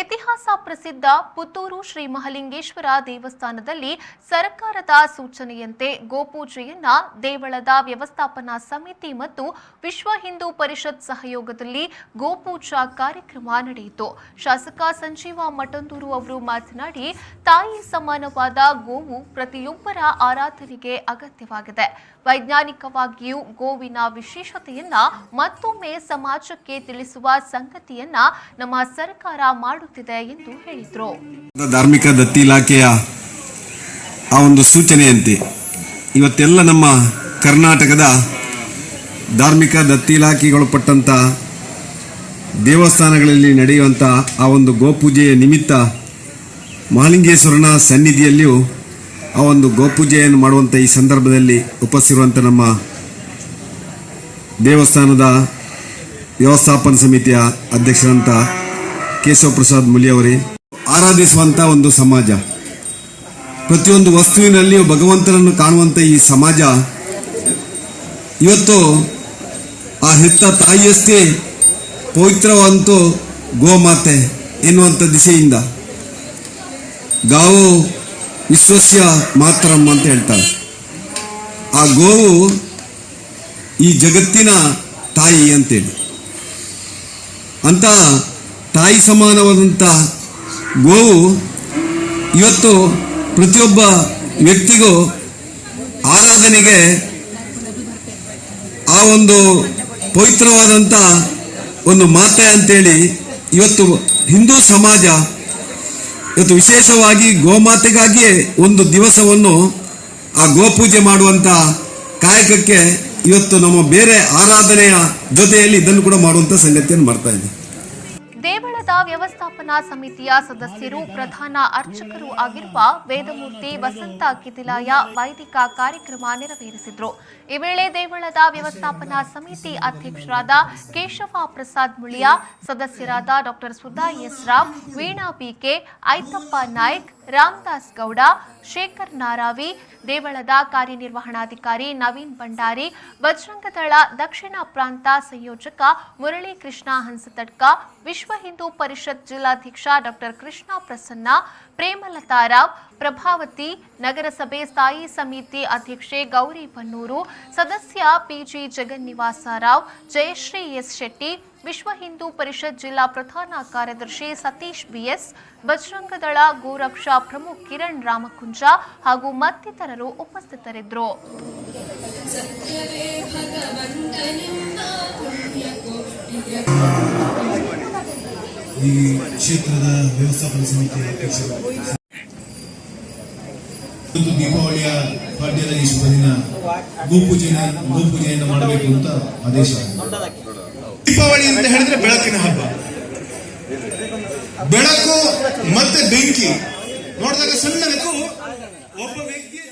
ಇತಿಹಾಸ ಪ್ರಸಿದ್ಧ ಪುತ್ತೂರು ಶ್ರೀ ಮಹಲಿಂಗೇಶ್ವರ ದೇವಸ್ಥಾನದಲ್ಲಿ ಸರ್ಕಾರದ ಸೂಚನೆಯಂತೆ ಗೋಪೂಜೆಯನ್ನ ದೇವಳದ ವ್ಯವಸ್ಥಾಪನಾ ಸಮಿತಿ ಮತ್ತು ವಿಶ್ವ ಹಿಂದೂ ಪರಿಷತ್ ಸಹಯೋಗದಲ್ಲಿ ಗೋಪೂಜಾ ಕಾರ್ಯಕ್ರಮ ನಡೆಯಿತು. ಶಾಸಕ ಸಂಜೀವ ಮಠಂದೂರು ಅವರು ಮಾತನಾಡಿ, ತಾಯಿ ಸಮಾನವಾದ ಗೋವು ಪ್ರತಿಯೊಬ್ಬರ ಆರಾಧನೆಗೆ ಅಗತ್ಯವಾಗಿದೆ. ವೈಜ್ಞಾನಿಕವಾಗಿಯೂ ಗೋವಿನ ವಿಶೇಷತೆಯನ್ನ ಮತ್ತೊಮ್ಮೆ ಸಮಾಜಕ್ಕೆ ತಿಳಿಸುವ ಸಂಗತಿಯನ್ನ ನಮ್ಮ ಸರ್ಕಾರ ಮಾಡುತ್ತಿದೆ ಎಂದು ಹೇಳಿದರು. ಧಾರ್ಮಿಕ ದತ್ತಿ ಇಲಾಖೆಯ ಆ ಒಂದು ಸೂಚನೆಯಂತೆ ಇವತ್ತೆಲ್ಲ ನಮ್ಮ ಕರ್ನಾಟಕದ ಧಾರ್ಮಿಕ ದತ್ತಿ ಇಲಾಖೆಗೊಳಪಟ್ಟಂತ ದೇವಸ್ಥಾನಗಳಲ್ಲಿ ನಡೆಯುವಂಥ ಆ ಒಂದು ಗೋಪೂಜೆಯ ನಿಮಿತ್ತ ಮಹಾಲಿಂಗೇಶ್ವರನ ಸನ್ನಿಧಿಯಲ್ಲಿಯೂ ಆ ಒಂದು ಗೋಪೂಜೆಯನ್ನು ಮಾಡುವಂಥ ಈ ಸಂದರ್ಭದಲ್ಲಿ ಉಪಸ್ಥಿರುವಂಥ ನಮ್ಮ ದೇವಸ್ಥಾನದ ವ್ಯವಸ್ಥಾಪನಾ ಸಮಿತಿಯ ಅಧ್ಯಕ್ಷರಂತ ಕೇಶವ ಪ್ರಸಾದ್ ಮುಲಿಯವರೇ, ಆರಾಧಿಸುವಂಥ ಒಂದು ಸಮಾಜ, ಪ್ರತಿಯೊಂದು ವಸ್ತುವಿನಲ್ಲಿಯೂ ಭಗವಂತನನ್ನು ಕಾಣುವಂಥ ಈ ಸಮಾಜ ಇವತ್ತು ಆ ಹೆತ್ತ ತಾಯಿಯಷ್ಟೇ ಪವಿತ್ರವಂತೂ ಗೋಮಾತೆ ಎನ್ನುವಂಥ ದಿಸೆಯಿಂದ ಗಾವು ವಿಶ್ವಸ್ಯ ಮಾತರಂ ಅಂತ ಹೇಳ್ತಾರೆ. ಆ ಗೋವು ಈ ಜಗತ್ತಿನ ತಾಯಿ ಅಂತೇಳಿ ಅಂತ ತಾಯಿ ಸಮಾನವಾದಂಥ ಗೋವು ಇವತ್ತು ಪ್ರತಿಯೊಬ್ಬ ವ್ಯಕ್ತಿಗೂ ಆರಾಧನೆಗೆ ಆ ಒಂದು ಪವಿತ್ರವಾದಂಥ ಒಂದು ಮಾತೆ ಅಂತೇಳಿ ಇವತ್ತು ಹಿಂದೂ ಸಮಾಜ ಇವತ್ತು ವಿಶೇಷವಾಗಿ ಗೋಮಾತೆಗಾಗಿಯೇ ಒಂದು ದಿವಸವನ್ನು ಆ ಗೋಪೂಜೆ ಮಾಡುವಂಥ ಕಾಯಕಕ್ಕೆ ಇವತ್ತು ನಮ್ಮ ಬೇರೆ ಆರಾಧನೆಯ ಜೊತೆಯಲ್ಲಿ ಇದನ್ನು ಕೂಡ ಮಾಡುವಂಥ ಸಂಗತಿಯನ್ನು ಮಾಡ್ತಾ ಇದೆ. ದೇವಳದ ವ್ಯವಸ್ಥಾಪನಾ ಸಮಿತಿಯ ಸದಸ್ಯರು ಪ್ರಧಾನ ಅರ್ಚಕರು ಆಗಿರುವ ವೇದಮೂರ್ತಿ ವಸಂತ ಕಿತಿಲಾಯ ವೈದಿಕ ಕಾರ್ಯಕ್ರಮ ನೆರವೇರಿಸಿದರು. ಈ ವೇಳೆ ದೇವಳದ ವ್ಯವಸ್ಥಾಪನಾ ಸಮಿತಿ ಅಧ್ಯಕ್ಷರಾದ ಕೇಶವ ಪ್ರಸಾದ್ ಮುಳಿಯ, ಸದಸ್ಯರಾದ ಡಾ ಸುಧಾ ಎಸ್ ರಾವ್, ವೀಣಾ ಬಿಕೆ, ಐತಪ್ಪ ನಾಯ್ಕ್, ರಾಮದಾಸ್ ಗೌಡ, ಶೇಖರ್ ನಾರಾವಿ, ದೇವಳದ ಕಾರ್ಯನಿರ್ವಹಣಾಧಿಕಾರಿ ನವೀನ್ ಭಂಡಾರಿ, ಬಜರಂಗದಳ ದಕ್ಷಿಣ ಪ್ರಾಂತ ಸಂಯೋಜಕ ಮುರಳಿ ಕೃಷ್ಣ ಹಂಸತಡ್ಕ, ವಿಶ್ವ ಹಿಂದೂ ಪರಿಷತ್ ಜಿಲ್ಲಾಧ್ಯಕ್ಷ ಡಾ ಕೃಷ್ಣ ಪ್ರಸನ್ನ, ಪ್ರೇಮಲತಾ ರಾವ್, ಪ್ರಭಾವತಿ, ನಗರಸಭೆ ಸ್ಥಾಯಿ ಸಮಿತಿ ಅಧ್ಯಕ್ಷೆ ಗೌರಿ ಬನ್ನೂರು, ಸದಸ್ಯ ಪಿಜಿ ಜಗನ್ನಿವಾಸ ರಾವ್, ಜಯಶ್ರೀ ಎಸ್ ಶೆಟ್ಟಿ, ವಿಶ್ವ ಹಿಂದೂ ಪರಿಷತ್ ಜಿಲ್ಲಾ ಪ್ರಧಾನ ಕಾರ್ಯದರ್ಶಿ ಸತೀಶ್ ಬಿಎಸ್, ಬಜರಂಗದಳ ಗೋರಕ್ಷಾ ಪ್ರಮುಖ್ ಕಿರಣ್ ರಾಮಕುಂಜ ಹಾಗೂ ಮತ್ತಿತರರು ಉಪಸ್ಥಿತರಿದ್ದರು. ಈ ಕ್ಷೇತ್ರದ ವ್ಯವಸ್ಥಾಪನಾ ಸಮಿತಿಯ ಅಧ್ಯಕ್ಷರು ದೀಪಾವಳಿಯ ಪಾಡ್ಯದ ಈ ಶುಭ ದಿನ ಗೋಪೂಜೆಯನ್ನು ಮಾಡಬೇಕು ಅಂತ ಆದೇಶ. ದೀಪಾವಳಿ ಅಂತ ಹೇಳಿದ್ರೆ ಬೆಳಕಿನ ಹಬ್ಬ, ಬೆಳಕು ಮತ್ತೆ ಬೆಂಕಿ ನೋಡಿದಾಗ ಸಣ್ಣದಕ್ಕೂ ಒಬ್ಬ ವ್ಯಕ್ತಿಯ